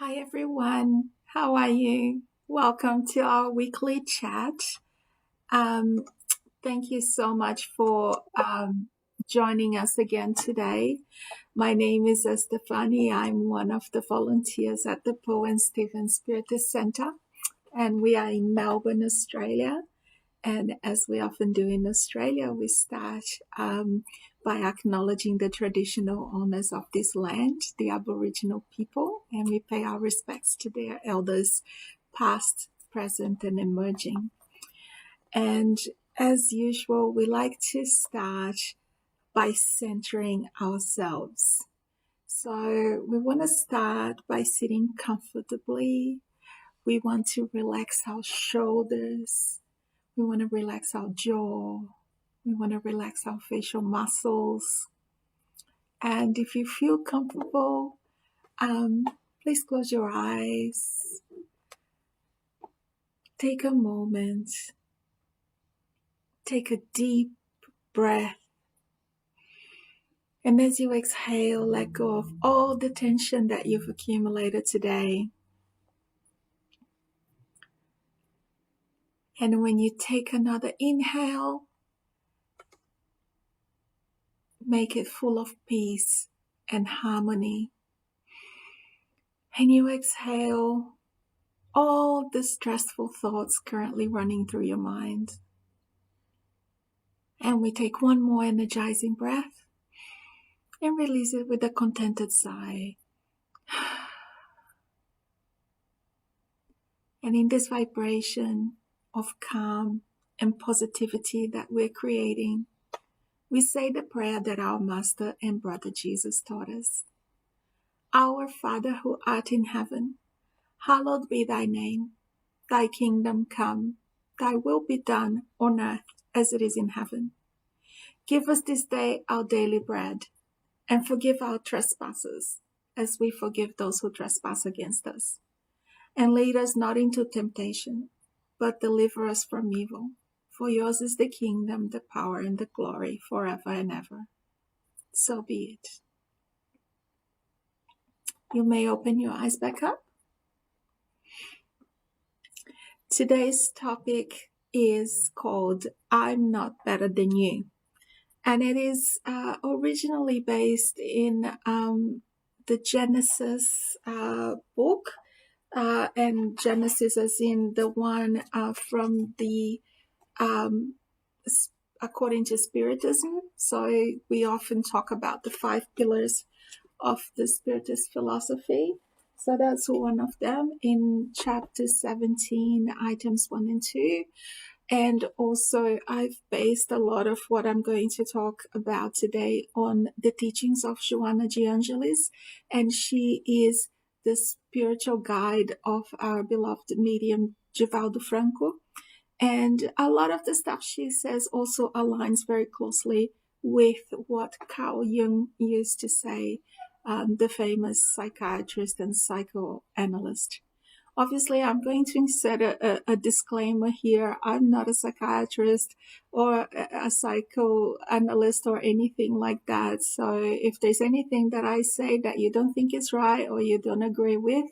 Hi everyone, how are you? Welcome to our weekly chat. Um, Thank you so much for joining us again today. My name is Estefani. I'm one of the volunteers at the Poe and Stephen Spiritus Center, and we are in Melbourne, Australia. And as we often do in Australia, we start by acknowledging the traditional owners of this land, the Aboriginal people, and we pay our respects to their elders, past, present, and emerging. And as usual, we like to start by centering ourselves. So we want to start by sitting comfortably. We want to relax our shoulders. We want to relax our jaw. We want to relax our facial muscles. And if you feel comfortable, please close your eyes. Take a moment. Take a deep breath. And as you exhale, let go of all the tension that you've accumulated today. And when you take another inhale, make it full of peace and harmony. And you exhale all the stressful thoughts currently running through your mind. And we take one more energizing breath and release it with a contented sigh. And in this vibration of calm and positivity that we're creating, we say the prayer that our Master and Brother Jesus taught us. Our Father who art in heaven, hallowed be thy name. Thy kingdom come, thy will be done on earth as it is in heaven. Give us this day our daily bread, and forgive our trespasses, as we forgive those who trespass against us. And lead us not into temptation, but deliver us from evil. For yours is the kingdom, the power, and the glory forever and ever. So be it. You may open your eyes back up. Today's topic is called I'm Not Better Than You. And it is originally based in the Genesis book, and Genesis as in the one from the according to Spiritism. So we often talk about the 5 pillars of the Spiritist philosophy. So that's one of them in chapter 17, items 1 and 2. And also, I've based a lot of what I'm going to talk about today on the teachings of Joanna de Angelis, and she is the spiritual guide of our beloved medium, Givaldo Franco. And a lot of the stuff she says also aligns very closely with what Carl Jung used to say, the famous psychiatrist and psychoanalyst. Obviously, I'm going to insert a disclaimer here. I'm not a psychiatrist or a psychoanalyst or anything like that. So if there's anything that I say that you don't think is right or you don't agree with,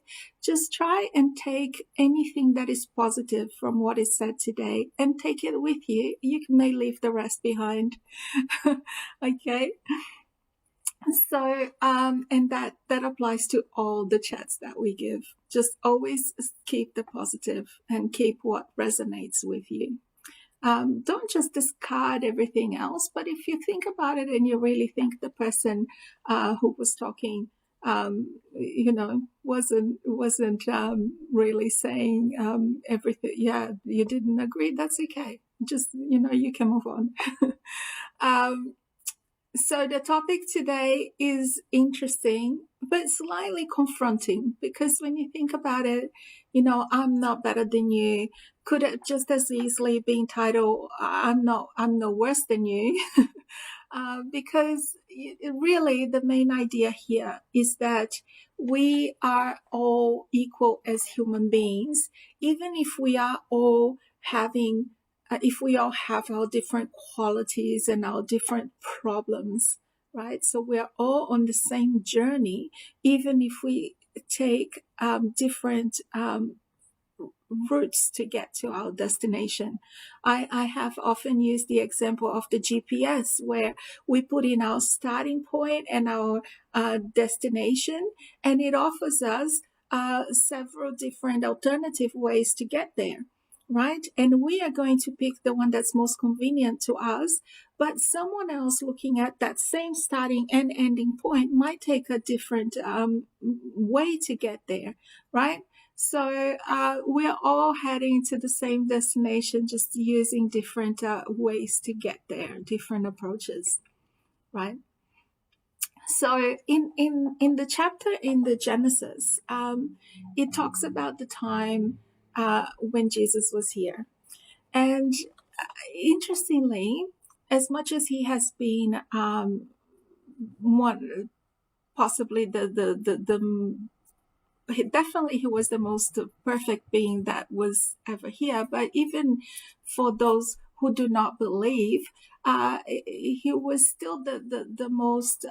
just try and take anything that is positive from what is said today and take it with you. You may leave the rest behind. Okay? So, and that applies to all the chats that we give. Just always keep the positive and keep what resonates with you. Don't just discard everything else, but if you think about it and you really think the person who was talking, wasn't really saying everything. Yeah, you didn't agree. That's okay. Just you can move on. So the topic today is interesting, but slightly confronting, because when you think about it, I'm not better than you could have just as easily been titled, I'm no worse than you. Because really the main idea here is that we are all equal as human beings, even if we are all having if we all have our different qualities and our different problems, right? So we're all on the same journey, even if we take different routes to get to our destination. I have often used the example of the GPS, where we put in our starting point and our destination, and it offers us several different alternative ways to get there, right? And we are going to pick the one that's most convenient to us, but someone else looking at that same starting and ending point might take a different way to get there, right? So we're all heading to the same destination, just using different ways to get there, different approaches, right? So in the chapter in the Genesis, it talks about the time when Jesus was here. And interestingly, as much as he has been one, possibly he was the most perfect being that was ever here. But even for those who do not believe, he was still the most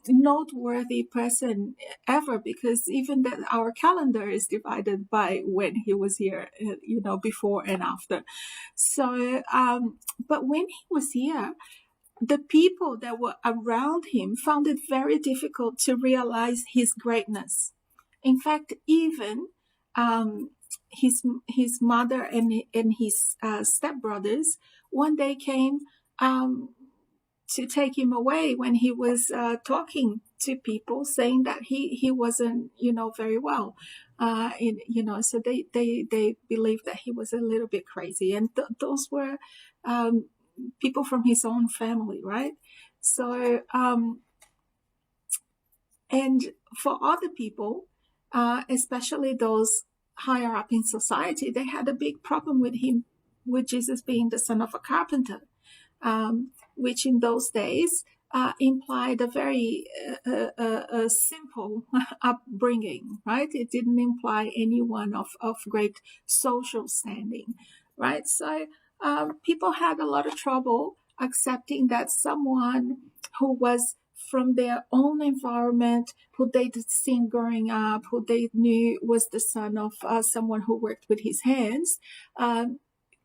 noteworthy person ever, because even that our calendar is divided by when he was here, before and after. So, but when he was here, the people that were around him found it very difficult to realize his greatness. In fact, even his mother and his stepbrothers one day came to take him away when he was talking to people, saying that he wasn't very well. So they believed that he was a little bit crazy, and those were people from his own family, right? So and for other people, especially those higher up in society, they had a big problem with Jesus being the son of a carpenter, which in those days implied a very simple upbringing, right? It didn't imply anyone of great social standing, right? So people had a lot of trouble accepting that someone who was from their own environment, who they'd seen growing up, who they knew was the son of someone who worked with his hands,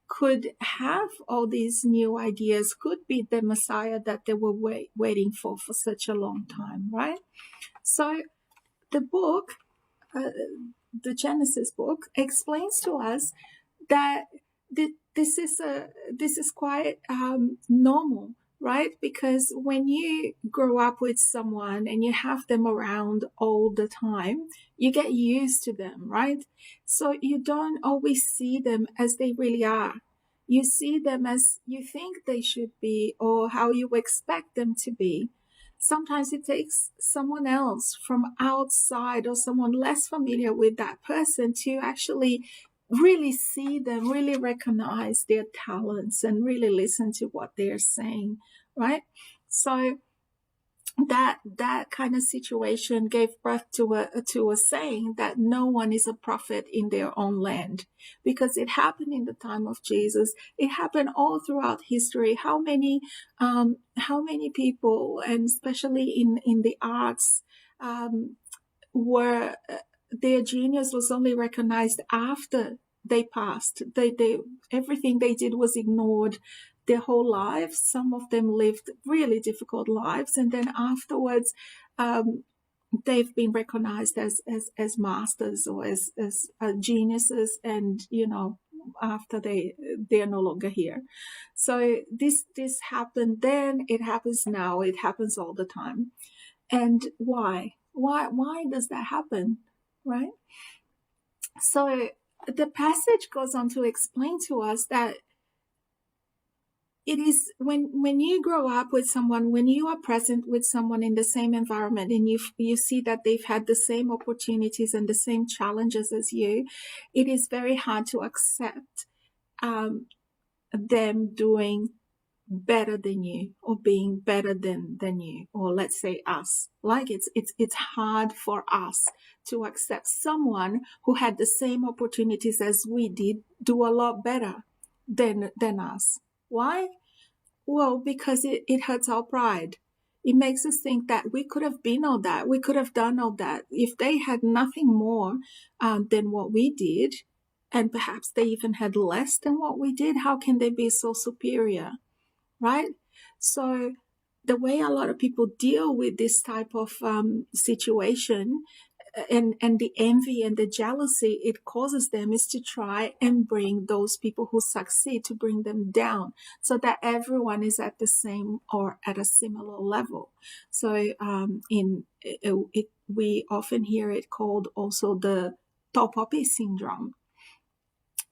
could have all these new ideas, could be the Messiah that they were waiting for such a long time, right? So the book, the Genesis book, explains to us that this is quite normal, right? Because when you grow up with someone and you have them around all the time, you get used to them, right? So you don't always see them as they really are. You see them as you think they should be, or how you expect them to be. Sometimes it takes someone else from outside or someone less familiar with that person to actually really see them, really recognize their talents, and really listen to what they're saying, right? So that kind of situation gave birth to a saying that no one is a prophet in their own land, because it happened in the time of Jesus. It happened all throughout history. How many people, and especially in the arts, were their genius was only recognized after they passed. They everything they did was ignored their whole lives. Some of them lived really difficult lives, and then afterwards they've been recognized as masters or as geniuses, and after they're no longer here. So this happened then, it happens now, it happens all the time. And why does that happen, right? So the passage goes on to explain to us that it is when you grow up with someone, when you are present with someone in the same environment, and you see that they've had the same opportunities and the same challenges as you, it is very hard to accept them doing better than you, or being better than you, or let's say us. Like it's hard for us to accept someone who had the same opportunities as we did do a lot better than us. Why? Well, because it hurts our pride. it makes us think that we could have been all that, we could have done all that. If they had nothing more than what we did, and perhaps they even had less than what we did, how can they be so superior, right? So the way a lot of people deal with this type of situation, and the envy and the jealousy it causes them, is to try and bring those people who succeed, to bring them down, so that everyone is at the same or at a similar level. So we often hear it called also the Topopi syndrome,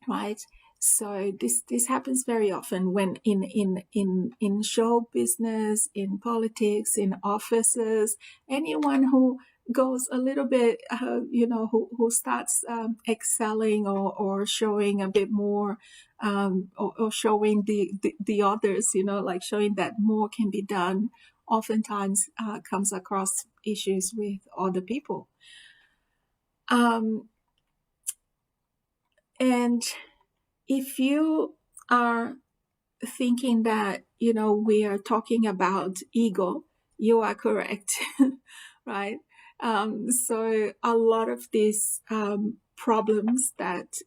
right? So this happens very often when in show business, in politics, in offices, anyone who goes a little bit, who starts excelling, or showing a bit more, or showing the others, like showing that more can be done, oftentimes comes across issues with other people. And if you are thinking that, we are talking about ego, you are correct, right? So a lot of these problems that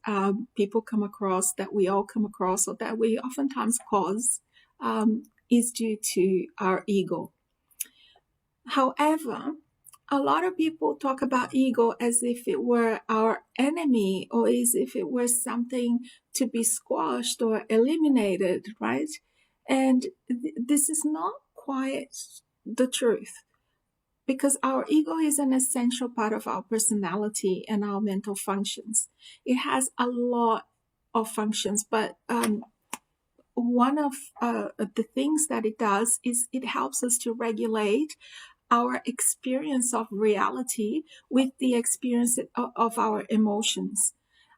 people come across, that we all come across, or that we oftentimes cause, is due to our ego. However, a lot of people talk about ego as if it were our enemy, or as if it were something to be squashed or eliminated, right? And this is not quite the truth, because our ego is an essential part of our personality and our mental functions. It has a lot of functions, but one of the things that it does is it helps us to regulate our experience of reality with the experience of our emotions.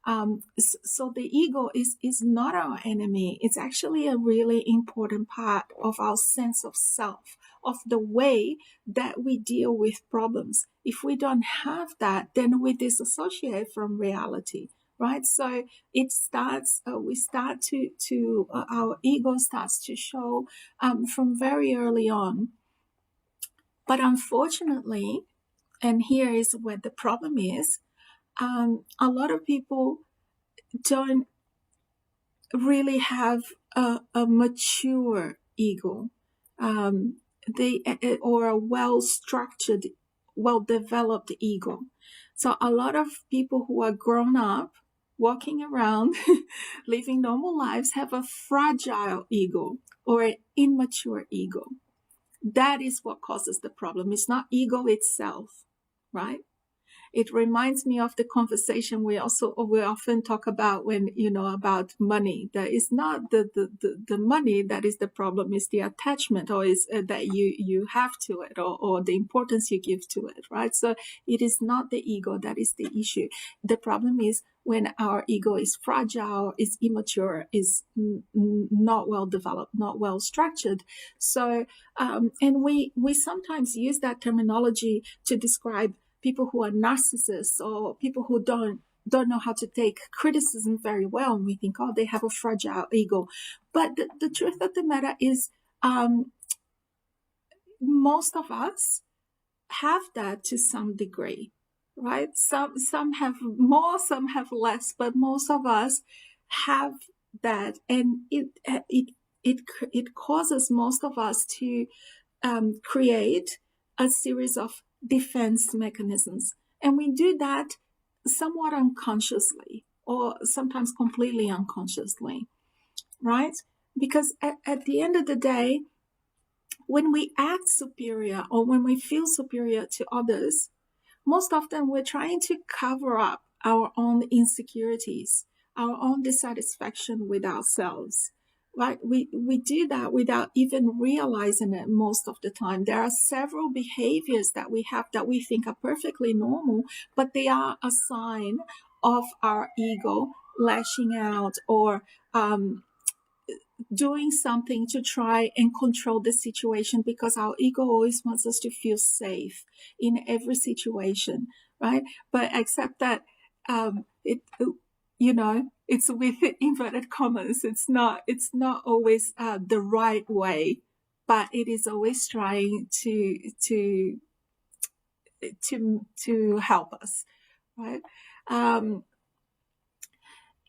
So the ego is not our enemy. It's actually a really important part of our sense of self, of the way that we deal with problems. If we don't have that, then we disassociate from reality, right? So it starts, our ego starts to show from very early on. But unfortunately, and here is where the problem is, a lot of people don't really have a mature ego, or a well-structured, well-developed ego. So a lot of people who are grown up, walking around, living normal lives, have a fragile ego or an immature ego. That is what causes the problem. It's not ego itself, right? It reminds me of the conversation we often talk about when, about money. That is not the money that is the problem, is the attachment, or is that you have to it, or the importance you give to it, right? So it is not the ego that is the issue. The problem is when our ego is fragile, is immature, is not well developed, not well structured. So, and we sometimes use that terminology to describe people who are narcissists, or people who don't know how to take criticism very well, and we think, oh, they have a fragile ego. But the truth of the matter is, most of us have that to some degree, right? Some have more, some have less, but most of us have that, and it causes most of us to create a series of defense mechanisms. And we do that somewhat unconsciously, or sometimes completely unconsciously, right? Because at the end of the day, when we act superior, or when we feel superior to others, most often we're trying to cover up our own insecurities, our own dissatisfaction with ourselves. Right? We do that without even realizing it most of the time. There are several behaviors that we have that we think are perfectly normal, but they are a sign of our ego lashing out, or doing something to try and control the situation, because our ego always wants us to feel safe in every situation, right? But except that it's with inverted commas. It's not always the right way, but it is always trying to help us, right?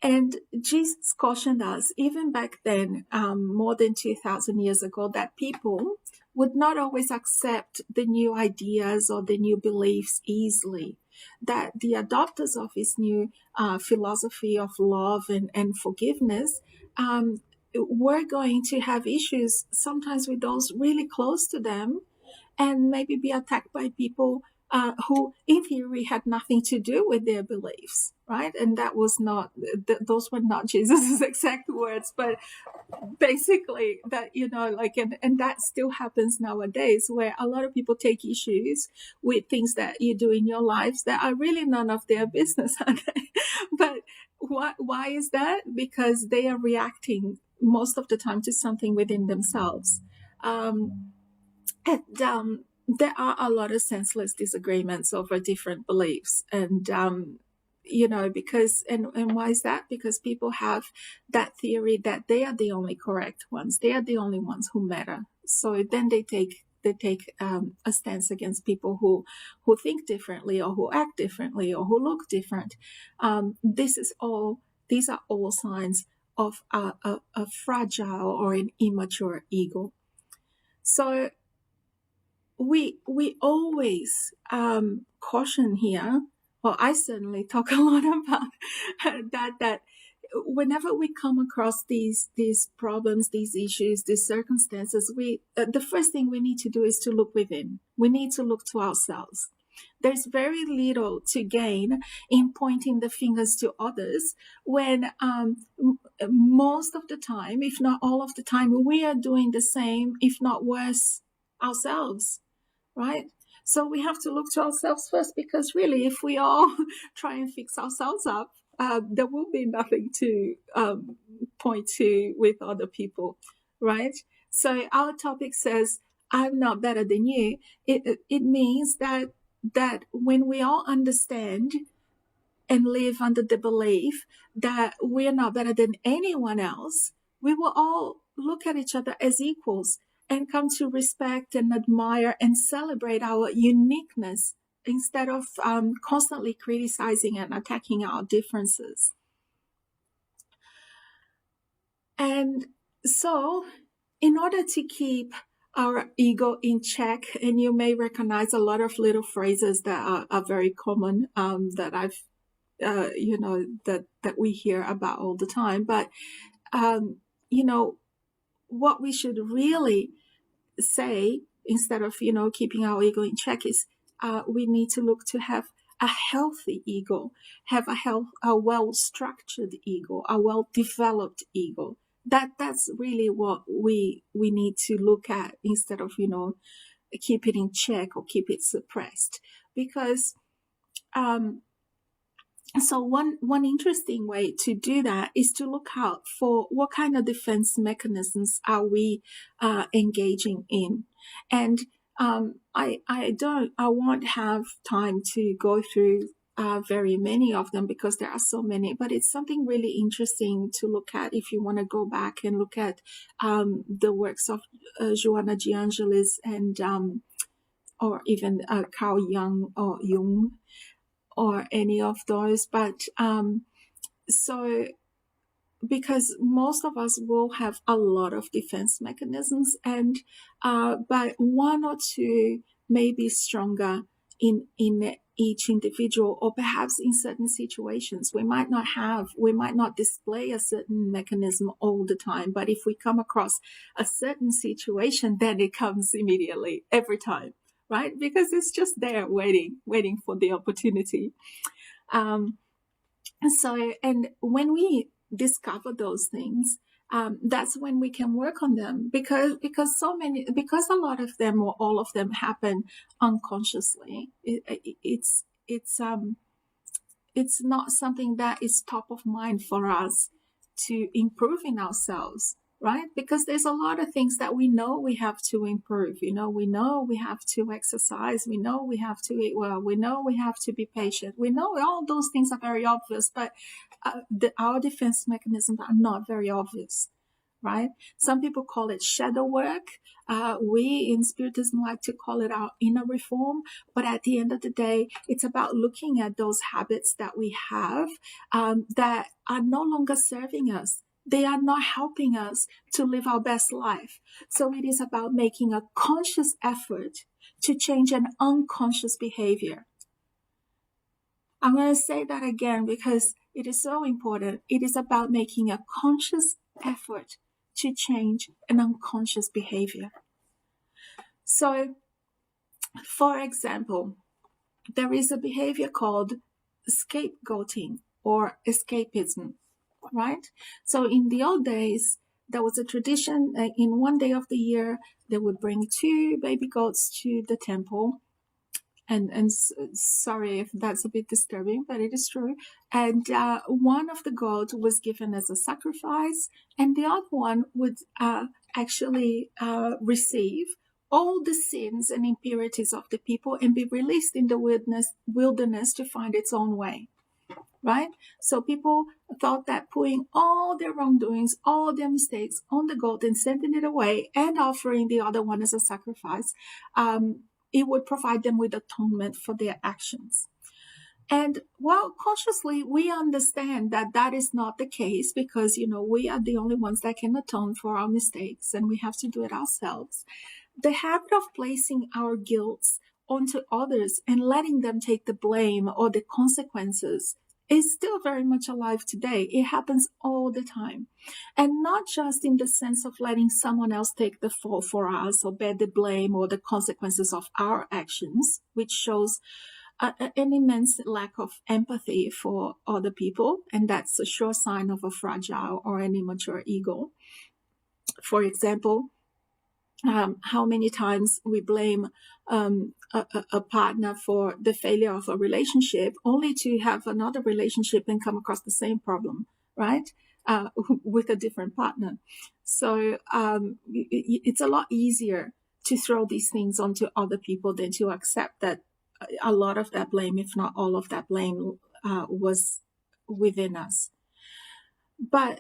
And Jesus cautioned us, even back then, more than 2,000 years ago, that people would not always accept the new ideas or the new beliefs easily. That the adopters of his new philosophy of love and forgiveness were going to have issues sometimes with those really close to them, and maybe be attacked by people who, in theory, had nothing to do with their beliefs, right? And that was not; those were not Jesus's exact words, but basically, that and that still happens nowadays, where a lot of people take issues with things that you do in your lives that are really none of their business, are they? But why is that? Because they are reacting most of the time to something within themselves. And there are a lot of senseless disagreements over different beliefs. And, and why is that? Because people have that theory that they are the only correct ones. They are the only ones who matter. So then they take a stance against people who think differently, or who act differently, or who look different. These are all signs of a fragile or an immature ego. So we always caution here, or I certainly talk a lot about that whenever we come across these problems, these issues, these circumstances, the first thing we need to do is to look within. We need to look to ourselves. There's very little to gain in pointing the fingers to others when most of the time, if not all of the time, we are doing the same, if not worse, ourselves. Right? So we have to look to ourselves first, because really, if we all try and fix ourselves up, there will be nothing to point to with other people, right? So our topic says, I'm not better than you. It means that when we all understand and live under the belief that we're not better than anyone else, we will all look at each other as equals and come to respect and admire and celebrate our uniqueness, instead of constantly criticizing and attacking our differences. And so, in order to keep our ego in check, and you may recognize a lot of little phrases that are very common, that I've that we hear about all the time, but what we should really say, instead of keeping our ego in check, is we need to look to have a healthy ego, have a well-structured ego, a well-developed ego. That's really what we need to look at, instead of keep it in check or keep it suppressed. Because so one interesting way to do that is to look out for what kind of defense mechanisms are we engaging in. And I won't have time to go through very many of them, because there are so many, but it's something really interesting to look at if you want to go back and look at the works of Joanna de Angelis and or even Carl Jung or Jung, or any of those. But so, because most of us will have a lot of defense mechanisms, and but one or two may be stronger in each individual, or perhaps in certain situations we might not display a certain mechanism all the time, but if we come across a certain situation, then it comes immediately every time, right? Because it's just there waiting for the opportunity. And when we discover those things, that's when we can work on them, because a lot of them, or all of them, happen unconsciously. It's not something that is top of mind for us to improve in ourselves, right? Because there's a lot of things that we know we have to improve. We know we have to exercise. We know we have to eat well. We know we have to be patient. We know all those things are very obvious, but our defense mechanisms are not very obvious. right? Some people call it shadow work. We in Spiritism like to call it our inner reform. But at the end of the day, it's about looking at those habits that we have that are no longer serving us. They are not helping us to live our best life. So it is about making a conscious effort to change an unconscious behavior. I'm going to say that again because it is so important. It is about making a conscious effort to change an unconscious behavior. So, for example, there is a behavior called scapegoating or escapism, right? So in the old days, there was a tradition in one day of the year, they would bring 2 baby goats to the temple. And sorry if that's a bit disturbing, but it is true. And one of the goats was given as a sacrifice, and the other one would actually receive all the sins and impurities of the people and be released in the wilderness to find its own way. Right? So people thought that putting all their wrongdoings, all their mistakes on the goat and sending it away and offering the other one as a sacrifice, it would provide them with atonement for their actions. And well, consciously, we understand that that is not the case because, we are the only ones that can atone for our mistakes and we have to do it ourselves. The habit of placing our guilt onto others and letting them take the blame or the consequences is still very much alive today. It happens all the time. And not just in the sense of letting someone else take the fall for us or bear the blame or the consequences of our actions, which shows an immense lack of empathy for other people. And that's a sure sign of a fragile or an immature ego. For example, how many times we blame a partner for the failure of a relationship only to have another relationship and come across the same problem, right? With a different partner. So it's a lot easier to throw these things onto other people than to accept that a lot of that blame, if not all of that blame, was within us. But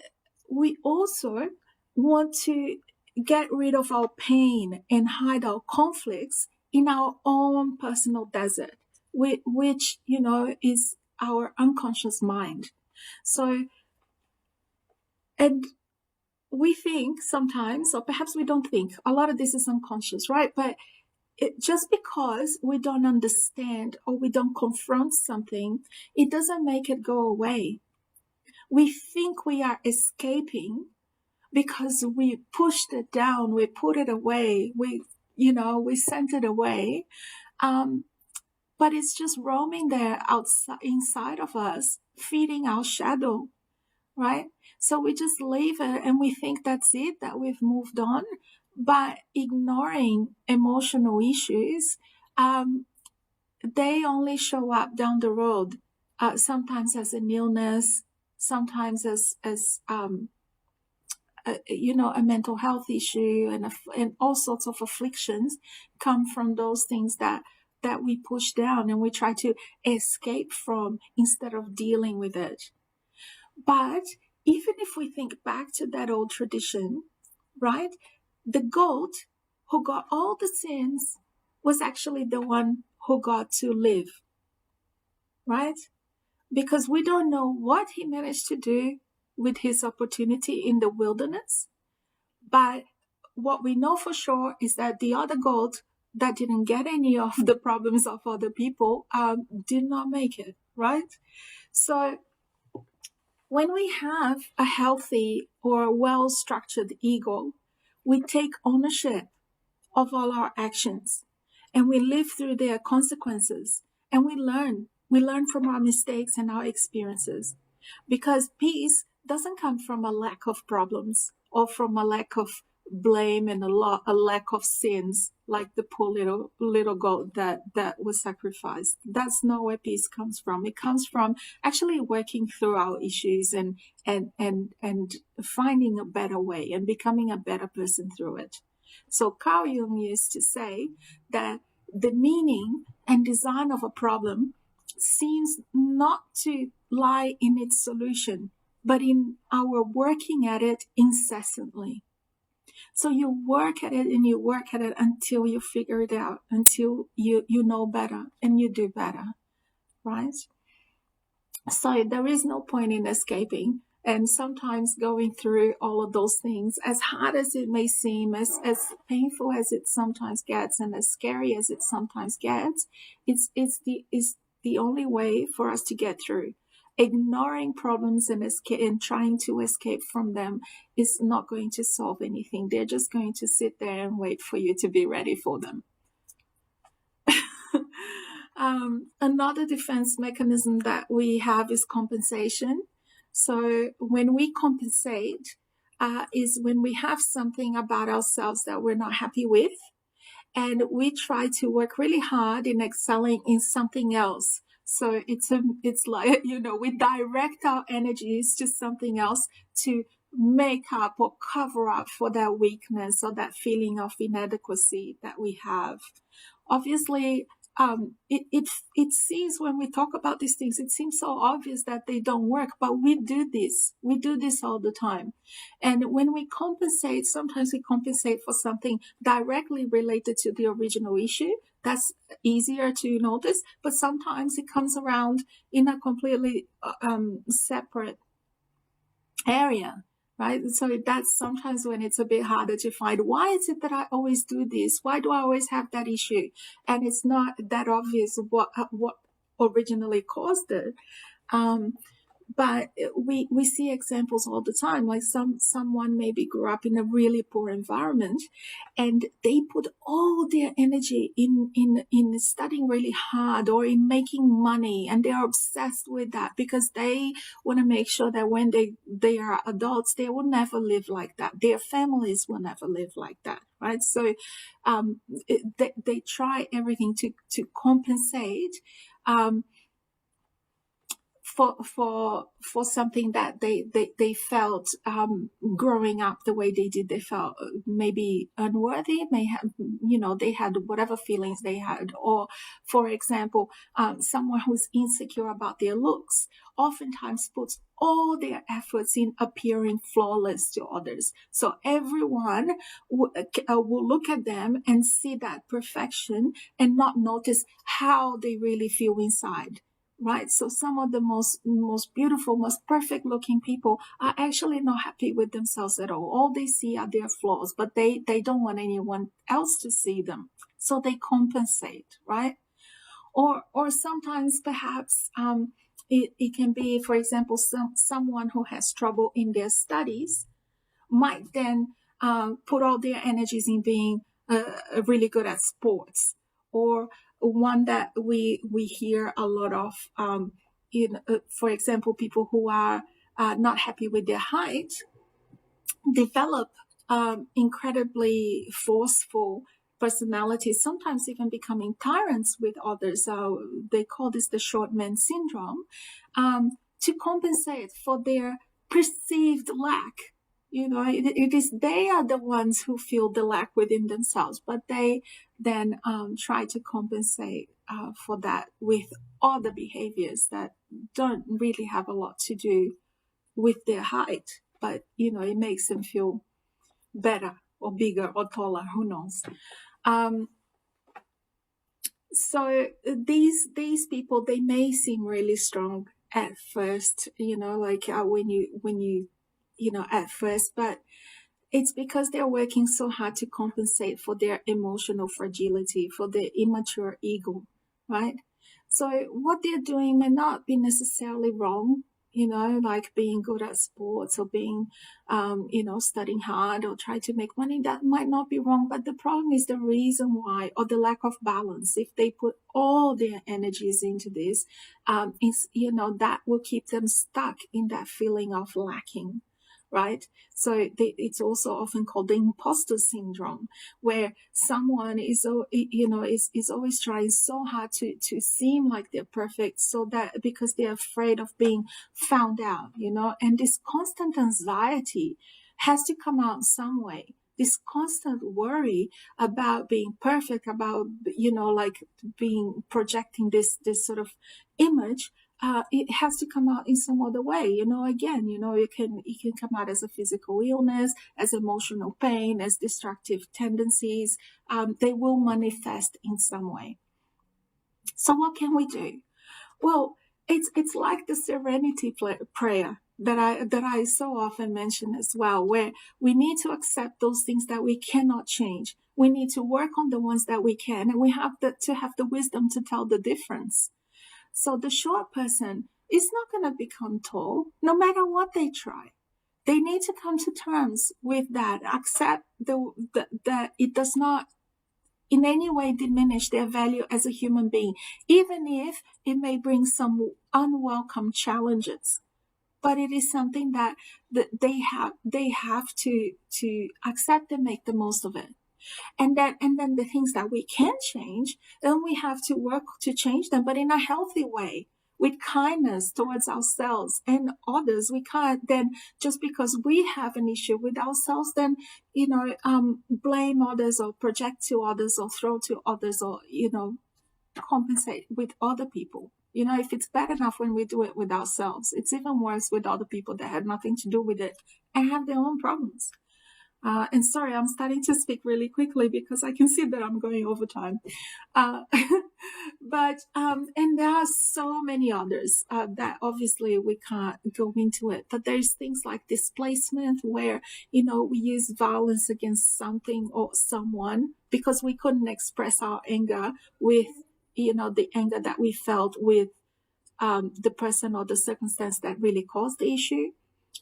we also want to get rid of our pain and hide our conflicts in our own personal desert, which, is our unconscious mind. So, and we think sometimes, or perhaps we don't think, a lot of this is unconscious, right? But just because we don't understand or we don't confront something, it doesn't make it go away. We think we are escaping because we pushed it down, we put it away, we sent it away. But it's just roaming there outside, inside of us, feeding our shadow, right? So we just leave it and we think that's it, that we've moved on. But ignoring emotional issues, they only show up down the road, sometimes as an illness, sometimes as a mental health issue, and all sorts of afflictions come from those things that we push down and we try to escape from instead of dealing with it. But even if we think back to that old tradition, right, the goat who got all the sins was actually the one who got to live, right? Because we don't know what he managed to do with his opportunity in the wilderness. But what we know for sure is that the other goat that didn't get any of the problems of other people did not make it, right? So when we have a healthy or well-structured ego, we take ownership of all our actions and we live through their consequences and we learn from our mistakes and our experiences, because peace doesn't come from a lack of problems or from a lack of blame and a lack of sins, like the poor little goat that was sacrificed. That's not where peace comes from. It comes from actually working through our issues and finding a better way and becoming a better person through it. So Carl Jung used to say that the meaning and design of a problem seems not to lie in its solution, but in our working at it incessantly. So you work at it and you work at it until you figure it out, until you know better and you do better, right? So there is no point in escaping. And sometimes going through all of those things, as hard as it may seem, as painful as it sometimes gets, and as scary as it sometimes gets, it's the only way for us to get through. Ignoring problems and trying to escape from them is not going to solve anything. They're just going to sit there and wait for you to be ready for them. Another defense mechanism that we have is compensation. So when we compensate, is when we have something about ourselves that we're not happy with, and we try to work really hard in excelling in something else. So it's like, we direct our energies to something else to make up or cover up for that weakness or that feeling of inadequacy that we have. Obviously, it seems when we talk about these things, it seems so obvious that they don't work, but we do this all the time. And when we compensate, sometimes we compensate for something directly related to the original issue. That's easier to notice, but sometimes it comes around in a completely separate area, right? So that's sometimes when it's a bit harder to find, why is it that I always do this? Why do I always have that issue? And it's not that obvious what originally caused it. But we see examples all the time, like someone maybe grew up in a really poor environment, and they put all their energy in studying really hard or in making money, and they are obsessed with that because they want to make sure that when they are adults, they will never live like that. Their families will never live like that, right? So they try everything to compensate. For something that they felt growing up the way they did. They felt maybe unworthy, they had whatever feelings they had. Or, for example, someone who's insecure about their looks oftentimes puts all their efforts in appearing flawless to others. So everyone will look at them and see that perfection and not notice how they really feel inside. Right. So some of the most beautiful, most perfect looking people are actually not happy with themselves at all. All they see are their flaws, but they don't want anyone else to see them. So they compensate, right? Or sometimes perhaps it can be, for example, someone who has trouble in their studies might then put all their energies in being really good at sports. Or one that we hear a lot of, for example, people who are not happy with their height develop incredibly forceful personalities, sometimes even becoming tyrants with others. They call this the short man syndrome, to compensate for their perceived lack. It is they are the ones who feel the lack within themselves, but they then try to compensate for that with other behaviors that don't really have a lot to do with their height, but it makes them feel better or bigger or taller, who knows. So these people, they may seem really strong at first, like when you at first, but it's because they're working so hard to compensate for their emotional fragility, for their immature ego, right? So what they're doing may not be necessarily wrong, like being good at sports or being, studying hard or trying to make money. That might not be wrong, but the problem is the reason why, or the lack of balance. If they put all their energies into this, that will keep them stuck in that feeling of lacking. Right? So it's also often called the imposter syndrome, where someone is always trying so hard to seem like they're perfect, so that because they're afraid of being found out, and this constant anxiety has to come out some way. This constant worry about being perfect, about, like projecting this sort of image it has to come out in some other way. Again, it can come out as a physical illness, as emotional pain, as destructive tendencies. They will manifest in some way. So what can we do? Well, it's like the serenity prayer that I so often mention as well, where we need to accept those things that we cannot change. We need to work on the ones that we can, and we have to have the wisdom to tell the difference. So the short person is not going to become tall, no matter what they try. They need to come to terms with that, accept that it does not in any way diminish their value as a human being, even if it may bring some unwelcome challenges. But it is something that they have to accept and make the most of it. And then the things that we can change, then we have to work to change them, but in a healthy way, with kindness towards ourselves and others. We can't then, just because we have an issue with ourselves, then blame others or project to others or throw to others or compensate with other people. If it's bad enough when we do it with ourselves, it's even worse with other people that had nothing to do with it and have their own problems. And sorry, I'm starting to speak really quickly because I can see that I'm going over time. And there are so many others that obviously we can't go into it. But there's things like displacement where, we use violence against something or someone because we couldn't express our anger with, the anger that we felt with the person or the circumstance that really caused the issue.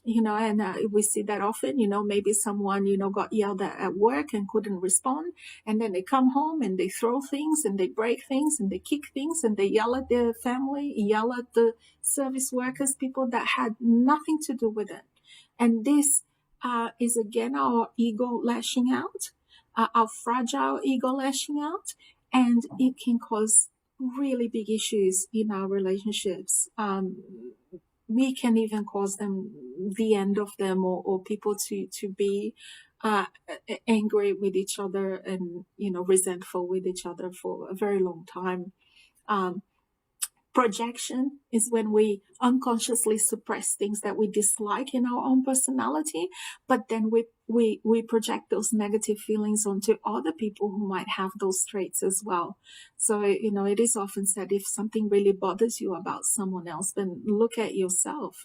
And we see that often, maybe someone, got yelled at work and couldn't respond. And then they come home and they throw things and they break things and they kick things and they yell at their family, yell at the service workers, people that had nothing to do with it. And this is again our ego lashing out, our fragile ego lashing out, and it can cause really big issues in our relationships. We can even cause them, the end of them, or people to be angry with each other and, resentful with each other for a very long time. Projection is when we unconsciously suppress things that we dislike in our own personality, but then we project those negative feelings onto other people who might have those traits as well. So, it is often said if something really bothers you about someone else, then look at yourself,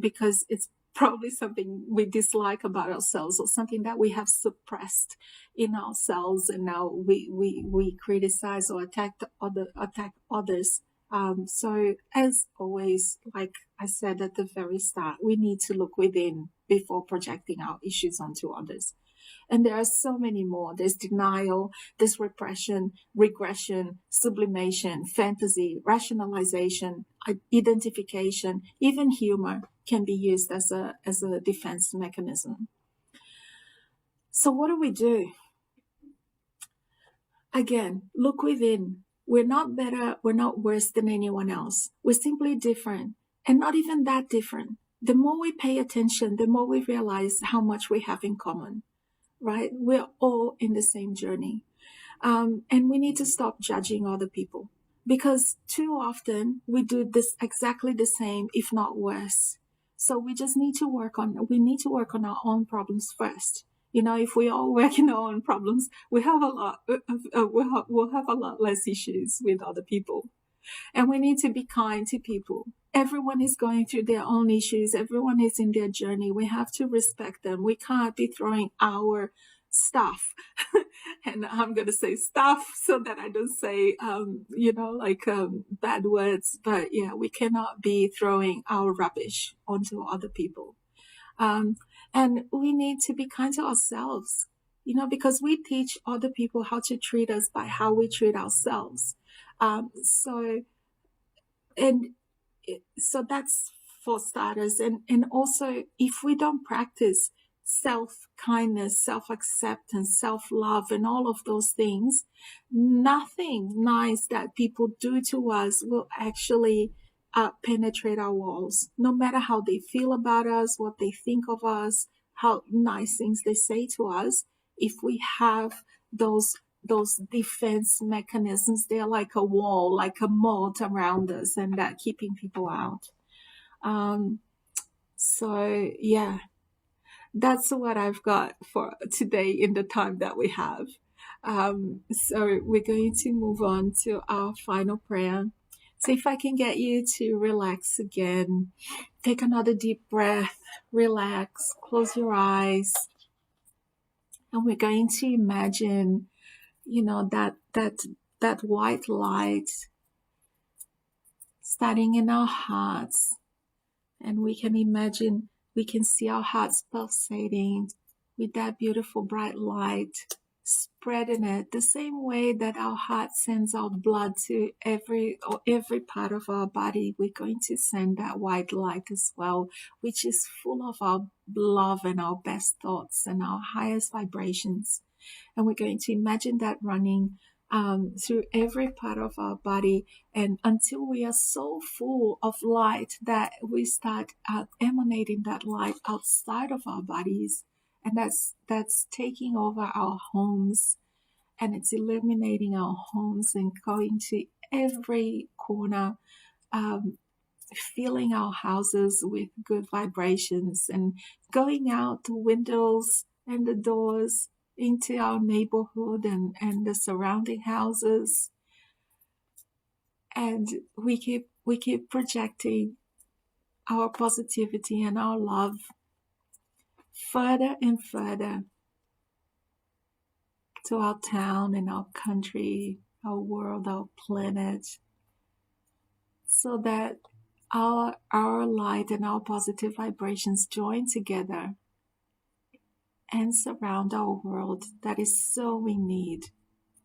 because it's probably something we dislike about ourselves or something that we have suppressed in ourselves, and now we criticize or attack others. So as always, like I said at the very start, we need to look within before projecting our issues onto others. And there are so many more. There's denial, there's repression, regression, sublimation, fantasy, rationalization, identification, even humor can be used as a defense mechanism. So what do we do? Again, look within. We're not better, we're not worse than anyone else. We're simply different, and not even that different. The more we pay attention, the more we realize how much we have in common. Right? We're all in the same journey. And we need to stop judging other people, because too often we do this exactly the same, if not worse. So we just need to work on our own problems first. If we all work in our own problems, we'll have a lot less issues with other people. And we need to be kind to people. Everyone is going through their own issues. Everyone is in their journey. We have to respect them. We can't be throwing our stuff. And I'm going to say stuff so that I don't say, bad words. But yeah, we cannot be throwing our rubbish onto other people. And we need to be kind to ourselves, because we teach other people how to treat us by how we treat ourselves. So that's for starters. And also, if we don't practice self-kindness, self-acceptance, self-love, and all of those things, nothing nice that people do to us will actually penetrate our walls, no matter how they feel about us, what they think of us, how nice things they say to us. If we have those those defense mechanisms. They're like a wall, like a moat around us, and that keeping people out. So yeah, that's what I've got for today in the time that we have. So we're going to move on to our final prayer. So if I can get you to relax again, take another deep breath, relax, close your eyes, and we're going to imagine, that white light starting in our hearts, and we can imagine, we can see our hearts pulsating with that beautiful bright light, spreading it the same way that our heart sends out blood to every part of our body. We're going to send that white light as well, which is full of our love and our best thoughts and our highest vibrations. And we're going to imagine that running through every part of our body, and until we are so full of light that we start emanating that light outside of our bodies, and that's taking over our homes, and it's illuminating our homes and going to every corner, filling our houses with good vibrations, and going out the windows and the doors into our neighborhood and the surrounding houses. And we keep projecting our positivity and our love further and further to our town and our country, our world, our planet, so that our light and our positive vibrations join together and surround our world that is so in need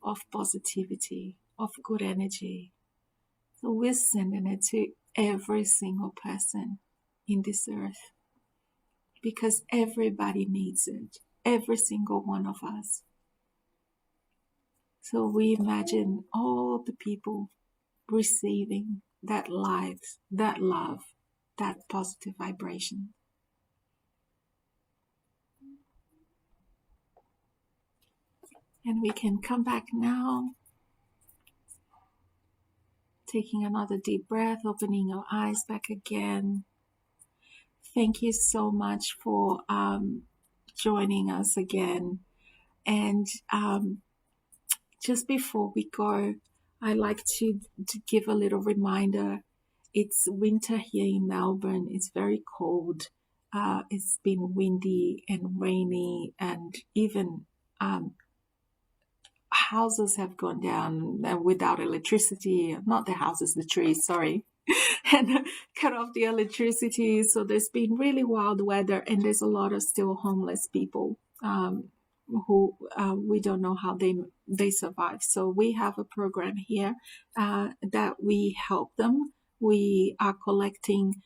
of positivity, of good energy. So we're sending it to every single person in this earth, because everybody needs it, every single one of us. So we imagine all the people receiving that light, that love, that positive vibration. And we can come back now, taking another deep breath, opening our eyes back again. Thank you so much for joining us again. And just before we go, I like to give a little reminder. It's winter here in Melbourne. It's very cold. It's been windy and rainy, and even houses have gone down without electricity. Not the houses, the trees, sorry. And cut off the electricity. So there's been really wild weather, and there's a lot of still homeless people who we don't know how they survive. So we have a program here that we help them. We are collecting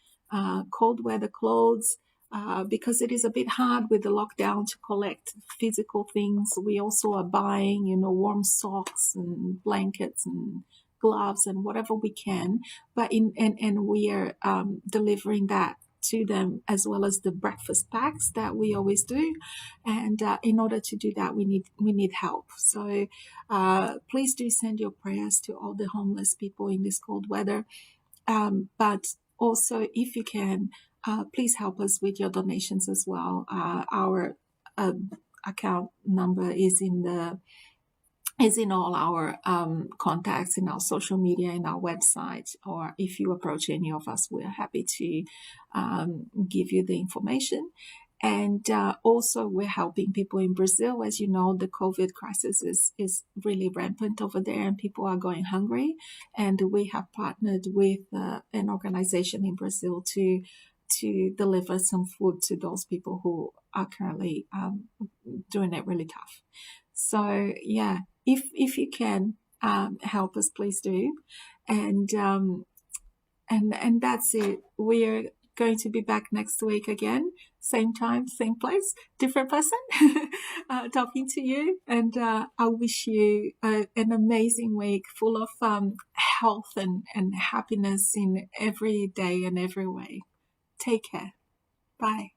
cold weather clothes, because it is a bit hard with the lockdown to collect physical things. We also are buying, warm socks and blankets and gloves and whatever we can. But and we are delivering that to them, as well as the breakfast packs that we always do. And in order to do that, we need help. So please do send your prayers to all the homeless people in this cold weather. But also, if you can, please help us with your donations as well. Our account number is in all our contacts, in our social media, in our website, or if you approach any of us, we're happy to give you the information. And also, we're helping people in Brazil. As you know, the COVID crisis is really rampant over there, and people are going hungry. And we have partnered with an organization in Brazil to deliver some food to those people who are currently doing it really tough. So yeah, if you can help us, please do. And that's it. We're going to be back next week again, same time, same place, different person, talking to you. And I wish you an amazing week full of health and happiness in every day and every way. Take care. Bye.